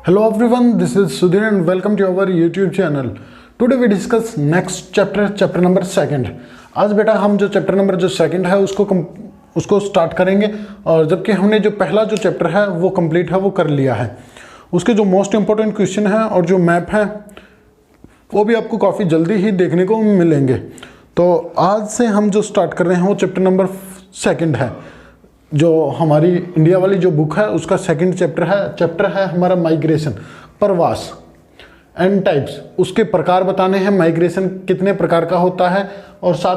Hello everyone, this is Sudhir and welcome to our YouTube channel. Today we discuss next chapter number 2. आज बेटा हम जो chapter number जो 2 है उसको स्टार्ट करेंगे, और जबकि हमने जो पहला जो चैप्टर है वो कंप्लीट है, वो कर लिया है। उसके जो मोस्ट इंपॉर्टेंट क्वेश्चन है और जो मैप है वो भी आपको काफ़ी जल्दी ही देखने को मिलेंगे। तो आज से हम जो स्टार्ट कर रहे हैं वो चैप्टर नंबर 2 है। जो हमारी इंडिया वाली जो बुक है उसका 2nd चैप्टर है हमारा माइग्रेशन, प्रवास एंड टाइप्स। उसके प्रकार बताने हैं, माइग्रेशन कितने प्रकार का होता है, और साथ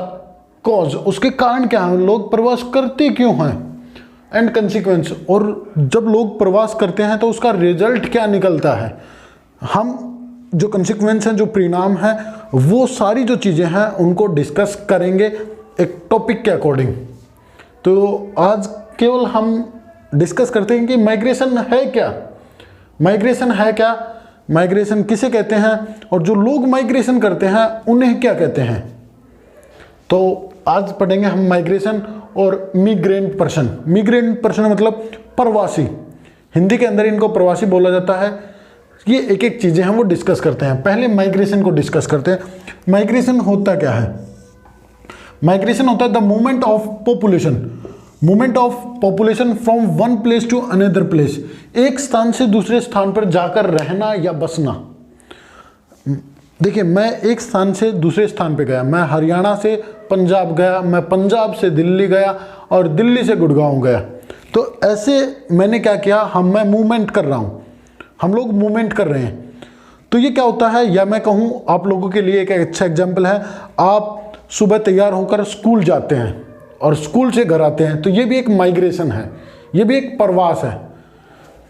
कॉज, उसके कारण क्या हैं, लोग प्रवास करते क्यों हैं, एंड कंसिक्वेंस, और जब लोग प्रवास करते हैं तो उसका रिजल्ट क्या निकलता है। हम जो कंसिक्वेंस हैं, जो परिणाम हैं, वो सारी जो चीज़ें हैं उनको डिस्कस करेंगे एक टॉपिक के अकॉर्डिंग। तो आज केवल हम डिस्कस करते हैं कि माइग्रेशन है क्या, माइग्रेशन है क्या, माइग्रेशन किसे कहते हैं, और जो लोग माइग्रेशन करते हैं उन्हें क्या कहते हैं। तो आज पढ़ेंगे हम माइग्रेशन और मिग्रेंट पर्सन। मिग्रेंट पर्सन मतलब प्रवासी, हिंदी के अंदर इनको प्रवासी बोला जाता है। ये एक एक चीज़ें हैं वो डिस्कस करते हैं। पहले माइग्रेशन को डिस्कस करते हैं। माइग्रेशन होता क्या है? माइग्रेशन होता है the movement of population, movement of population from one place to another place, एक स्थान से दूसरे स्थान पर जाकर रहना या बसना। देखिए, मैं एक स्थान से दूसरे स्थान पे गया, मैं हरियाणा से पंजाब गया, मैं पंजाब से दिल्ली गया, और दिल्ली से गुड़गांव गया। तो ऐसे मैंने क्या किया, मैं मूवमेंट कर रहा हूँ, हम लोग मूवमेंट कर रहे हैं। तो ये क्या होता है, या मैं कहूँ आप लोगों के लिए एक अच्छा एग्जाम्पल है, आप सुबह तैयार होकर स्कूल जाते हैं और स्कूल से घर आते हैं, तो ये भी एक माइग्रेशन है, ये भी एक प्रवास है,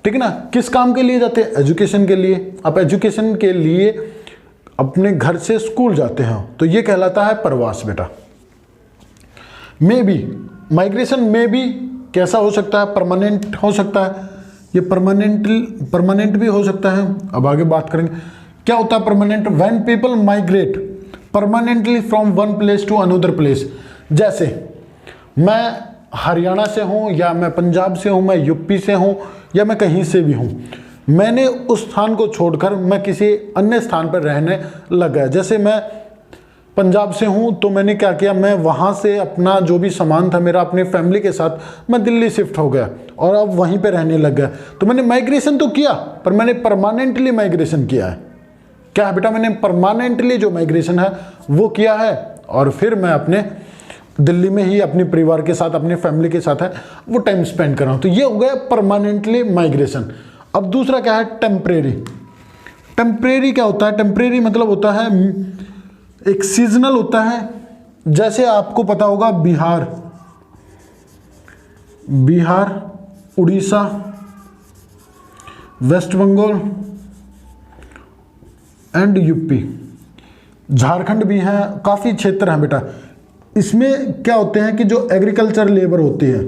ठीक है ना। किस काम के लिए जाते हैं? एजुकेशन के लिए। आप एजुकेशन के लिए अपने घर से स्कूल जाते हैं, तो ये कहलाता है प्रवास बेटा। मे बी, माइग्रेशन में भी कैसा हो सकता है, परमानेंट हो सकता है, ये परमानेंट भी हो सकता है। अब आगे बात करेंगे क्या होता है permanent. When people migrate permanently from one place to another place. जैसे मैं हरियाणा से हूँ, या मैं पंजाब से हूँ, मैं यूपी से हूँ, या मैं कहीं से भी हूँ, मैंने उस स्थान को छोड़कर मैं किसी अन्य स्थान पर रहने लग गया। जैसे मैं पंजाब से हूँ तो मैंने क्या किया, मैं वहाँ से अपना जो भी सामान था मेरा, अपने फैमिली के साथ मैं दिल्ली शिफ्ट हो गया और अब वहीं पे रहने लग गया। तो मैंने माइग्रेशन तो किया, पर मैंने परमानेंटली माइग्रेशन किया है। क्या है बेटा, मैंने परमानेंटली जो माइग्रेशन है वो किया है, और फिर मैं अपने दिल्ली में ही अपने परिवार के साथ, अपने फैमिली के साथ है वो टाइम स्पेंड कर रहा हूँ। तो ये हो गया परमानेंटली माइग्रेशन। अब दूसरा क्या है, टेम्परेरी। टेम्परेरी क्या होता है? टेम्परेरी मतलब होता है एक सीजनल होता है। जैसे आपको पता होगा बिहार, उड़ीसा, वेस्ट बंगाल एंड यूपी, झारखंड भी है, काफ़ी क्षेत्र हैं बेटा। इसमें क्या होते हैं कि जो एग्रीकल्चर लेबर होती है,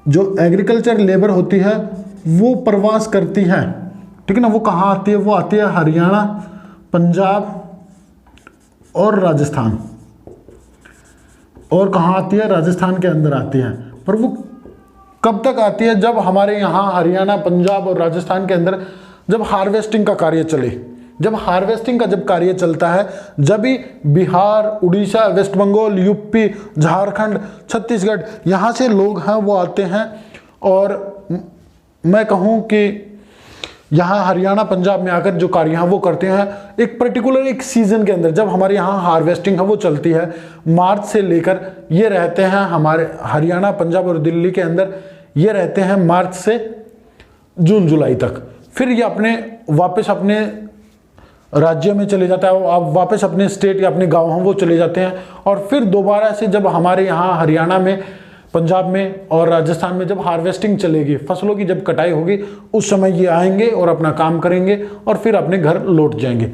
जो एग्रीकल्चर लेबर होती है वो प्रवास करती है, ठीक है ना। वो कहाँ आती है? वो आती है हरियाणा, पंजाब और राजस्थान। और कहाँ आती है? राजस्थान के अंदर आती है। पर वो कब तक आती है? जब हमारे यहाँ हरियाणा, पंजाब और राजस्थान के अंदर जब हार्वेस्टिंग का कार्य चले, जब हार्वेस्टिंग का जब कार्य चलता है, जब भी बिहार, उड़ीसा, वेस्ट बंगाल, यूपी, झारखंड, छत्तीसगढ़, यहाँ से लोग हैं वो आते हैं, और मैं कहूँ कि यहाँ हरियाणा, पंजाब में आकर जो कार्य हैं वो करते हैं एक पर्टिकुलर एक सीजन के अंदर। जब हमारे यहाँ हार्वेस्टिंग है वो चलती है मार्च से लेकर, ये रहते हैं हमारे हरियाणा, पंजाब और दिल्ली के अंदर, ये रहते हैं मार्च से जून जुलाई तक। फिर ये अपने वापस अपने राज्य में चले जाता है, आप वापस अपने स्टेट या अपने गाँव हैं वो चले जाते हैं, और फिर दोबारा से जब हमारे यहाँ हरियाणा में, पंजाब में और राजस्थान में जब हार्वेस्टिंग चलेगी, फसलों की जब कटाई होगी, उस समय ये आएंगे और अपना काम करेंगे और फिर अपने घर लौट जाएंगे।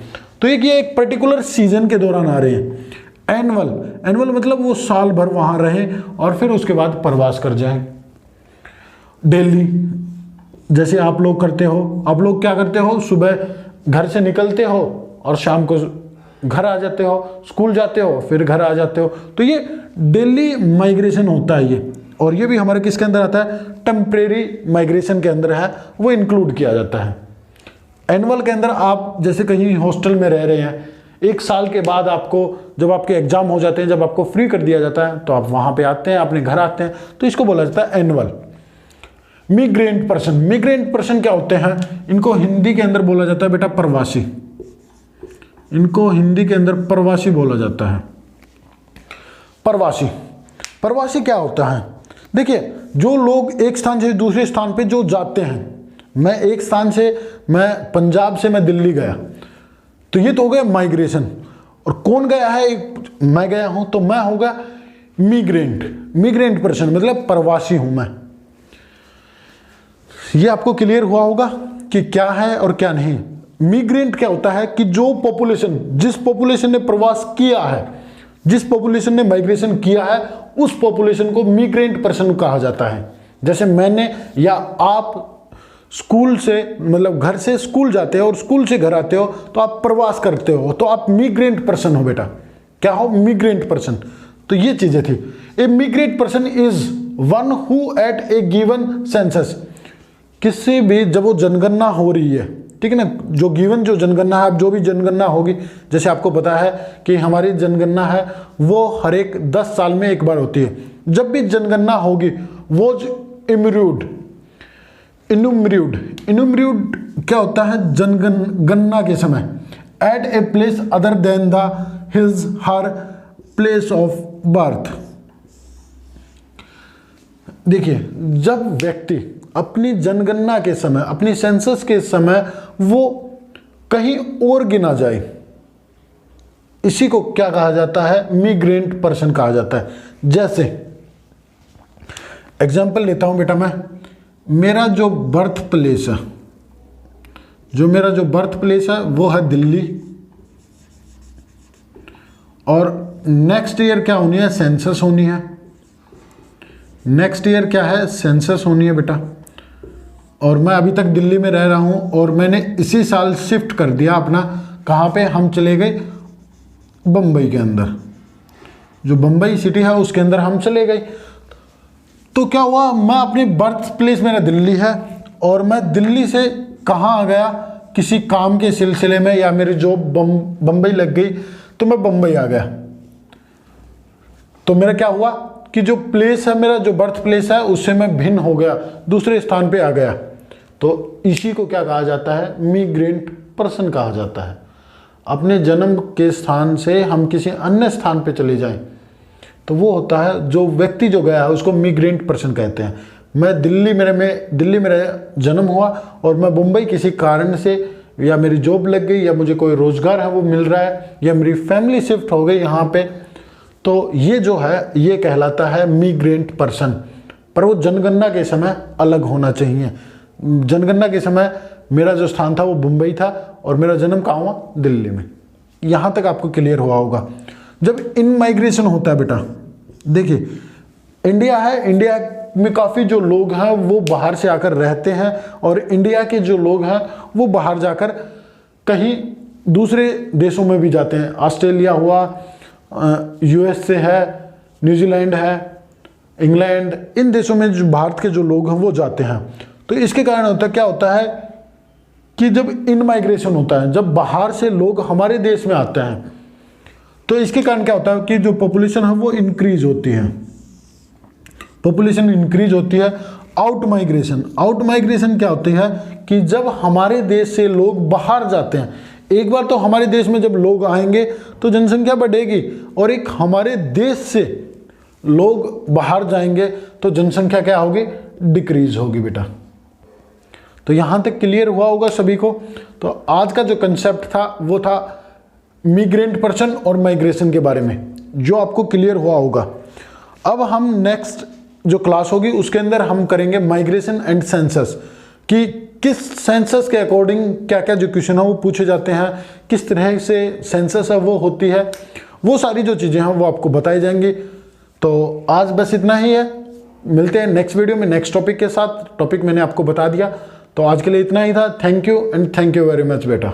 तो ये एक पर्टिकुलर सीजन के दौरान आ रहे हैं। एनुअल मतलब वो साल भर वहाँ रहें और फिर उसके बाद प्रवास कर जाएं। डेली जैसे आप लोग करते हो, आप लोग क्या करते हो, सुबह घर से निकलते हो और शाम को घर आ जाते हो, स्कूल जाते हो, फिर घर आ जाते हो। तो ये डेली माइग्रेशन होता है ये, और ये भी हमारे किसके अंदर आता है, टेम्परेरी माइग्रेशन के अंदर है, वो इंक्लूड किया जाता है। एनुअल के अंदर आप जैसे कहीं हॉस्टल में रह रहे हैं, 1 साल के बाद आपको जब आपके एग्जाम हो जाते हैं, जब आपको फ्री कर दिया जाता है, तो आप वहाँ पे आते हैं, अपने घर आते हैं, तो इसको बोला जाता है एनुअल। मिग्रेंट पर्सन, मिग्रेंट पर्सन क्या होते हैं? इनको हिंदी के अंदर बोला जाता है बेटा प्रवासी। इनको हिंदी के अंदर प्रवासी बोला जाता है। प्रवासी, प्रवासी क्या होता है? देखिए, जो लोग एक स्थान से दूसरे स्थान पे जो जाते हैं, मैं एक स्थान से, मैं पंजाब से मैं दिल्ली गया, तो ये तो हो गया माइग्रेशन। और कौन गया है? मैं गया हूं, तो मैं होगा मिग्रेंट। मिग्रेंट पर्सन मतलब प्रवासी हूं मैं। ये आपको क्लियर हुआ होगा कि क्या है और क्या नहीं। मिग्रेंट क्या होता है कि जो पॉपुलेशन, जिस पॉपुलेशन ने प्रवास किया है, जिस पॉपुलेशन ने माइग्रेशन किया है, उस पॉपुलेशन को मिग्रेंट पर्सन कहा जाता है। जैसे मैंने या आप स्कूल से, मतलब घर से स्कूल जाते हो और स्कूल से घर आते हो, तो आप प्रवास करते हो, तो आप मिग्रेंट पर्सन हो बेटा। क्या हो? Migrant person. तो ये चीजें थी। A migrant person is one who at a given census, किसी भी, जब वो जनगणना हो रही है, ठीक है ना, जो गिवन जो जनगणना है, अब जो भी जनगणना होगी, जैसे आपको पता है कि हमारी जनगणना है वो हर एक 10 साल में एक बार होती है। जब भी जनगणना होगी वो इनुमर्यूड क्या होता है? जनगणना के समय at a place other than the his her place of birth. देखिए, जब व्यक्ति अपनी जनगणना के समय, अपनी सेंसस के समय वो कहीं और गिना जाए, इसी को क्या कहा जाता है? मिग्रेंट पर्सन कहा जाता है। जैसे एग्जांपल लेता हूं बेटा मैं, मेरा जो बर्थ प्लेस है, वो है दिल्ली, और नेक्स्ट ईयर क्या होनी है? सेंसस होनी है। नेक्स्ट ईयर क्या है? सेंसस होनी है बेटा। और मैं अभी तक दिल्ली में रह रहा हूं, और मैंने इसी साल शिफ्ट कर दिया अपना, कहां पे? हम चले गए बम्बई के अंदर, जो बम्बई सिटी है उसके अंदर हम चले गए। तो क्या हुआ? मैं अपनी बर्थ प्लेस, मेरा दिल्ली है, और मैं दिल्ली से कहाँ आ गया? किसी काम के सिलसिले में, या मेरी जॉब बम्बई लग गई, तो मैं बम्बई आ गया। तो मेरा क्या हुआ कि जो प्लेस है, मेरा जो बर्थ प्लेस है, उससे मैं भिन्न हो गया, दूसरे स्थान पे आ गया। तो इसी को क्या कहा जाता है? मिग्रेंट पर्सन कहा जाता है। अपने जन्म के स्थान से हम किसी अन्य स्थान पे चले जाएं, तो वो होता है, जो व्यक्ति जो गया है उसको मिग्रेंट पर्सन कहते हैं। मैं दिल्ली मेरा जन्म हुआ, और मैं मुंबई किसी कारण से, या मेरी जॉब लग गई, या मुझे कोई रोजगार है वो मिल रहा है, या मेरी फैमिली शिफ्ट हो गई यहाँ पे, तो ये जो है ये कहलाता है मिग्रेंट पर्सन। पर वो जनगणना के समय अलग होना चाहिए। जनगणना के समय मेरा जो स्थान था वो मुंबई था, और मेरा जन्म कहाँ हुआ? दिल्ली में। यहाँ तक आपको क्लियर हुआ होगा। जब इन माइग्रेशन होता है बेटा, देखिए इंडिया है, इंडिया में काफ़ी जो लोग हैं वो बाहर से आकर रहते हैं, और इंडिया के जो लोग हैं वो बाहर जाकर कहीं दूसरे देशों में भी जाते हैं। ऑस्ट्रेलिया हुआ, यूएस से है, न्यूजीलैंड है, इंग्लैंड, इन देशों में जो भारत के जो लोग हैं वो जाते हैं। तो इसके कारण क्या होता है कि जब इन माइग्रेशन होता है, जब बाहर से लोग हमारे देश में आते हैं, तो इसके कारण क्या होता है कि जो पॉपुलेशन है वो इंक्रीज होती है। पॉपुलेशन इंक्रीज होती है। आउट माइग्रेशन क्या होती है कि जब हमारे देश से लोग बाहर जाते हैं, एक बार तो हमारे देश में जब लोग आएंगे तो जनसंख्या बढ़ेगी, और एक हमारे देश से लोग बाहर जाएंगे तो जनसंख्या क्या होगी? डिक्रीज होगी बेटा। तो यहां तक क्लियर हुआ होगा सभी को। तो आज का जो कंसेप्ट था वो था मिग्रेंट पर्सन और माइग्रेशन के बारे में, जो आपको क्लियर हुआ होगा। अब हम नेक्स्ट जो क्लास होगी उसके अंदर हम करेंगे माइग्रेशन एंड सेंसस, कि किस सेंसस के अकॉर्डिंग क्या क्या जो क्वेश्चन है वो पूछे जाते हैं, किस तरह से सेंसस है वो होती है, वो सारी जो चीज़ें हैं वो आपको बताई जाएंगी। तो आज बस इतना ही है, मिलते हैं नेक्स्ट वीडियो में नेक्स्ट टॉपिक के साथ। टॉपिक मैंने आपको बता दिया, तो आज के लिए इतना ही था। Thank you and thank you very much बेटा।